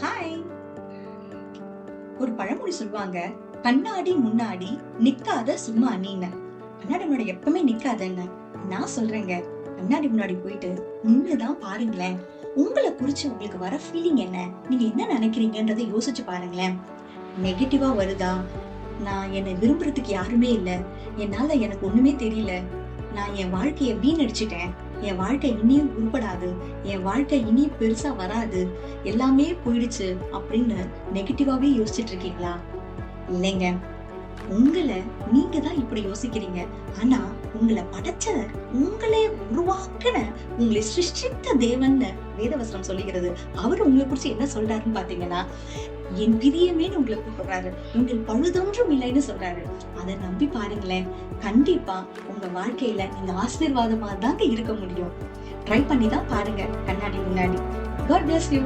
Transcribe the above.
Hi. ஒரு பழமொழி சொல்லுவாங்க, கண்ணாடி முன்னாடி நிக்காத சும்மா நீன்னு. கண்ணாடி முன்னாடி எப்பவுமே நிக்காதன்னு. நான் சொல்றேங்க, கண்ணாடி முன்னாடி போயிட்டு நின்னுதான் பாருங்களேன். உங்களை குறிச்சு உங்களுக்கு வர ஃபீலிங் என்ன, நீங்க என்ன நினைக்கிறீங்கன்றதை யோசிச்சு பாருங்களேன். நெகட்டிவா வருதா, நான் என்னை விரும்புறதுக்கு யாருமே இல்ல, என்னால எனக்கு ஒண்ணுமே தெரியல, நான் என் வாழ்க்கைய வீணடிச்சிட்டேன், என் வாழ்க்கை இனியும் உருப்படாது, என் வாழ்க்கை இனியும் பெருசா வராது, எல்லாமே போயிடுச்சு அப்படின்னு நெகட்டிவாவே யோசிச்சுட்டு இருக்கீங்களா? இல்லைங்க, உங்களை நீங்க தான் இப்படி யோசிக்கிறீங்க. ஆனா உங்களை படைச்ச, உங்களே உருவாக்கின, உங்களை சிருஷ்டித்த தேவன் வேதவசனம் சொல்லுகிறது. அவர் உங்களை குறிச்சு என்ன சொல்றாருன்னு பாத்தீங்கன்னா, என் பிரியமேன்னு உங்களை கூப்பிடுறாரு, உங்கள் பழுதொன்றும் இல்லைன்னு சொல்றாரு. அதை நம்பி பாருங்களேன், கண்டிப்பா உங்க வாழ்க்கையில நீங்க ஆசீர்வாதமா தாங்க இருக்க முடியும். ட்ரை பண்ணி தான் பாருங்க கண்ணாடி முன்னாடி. God bless you.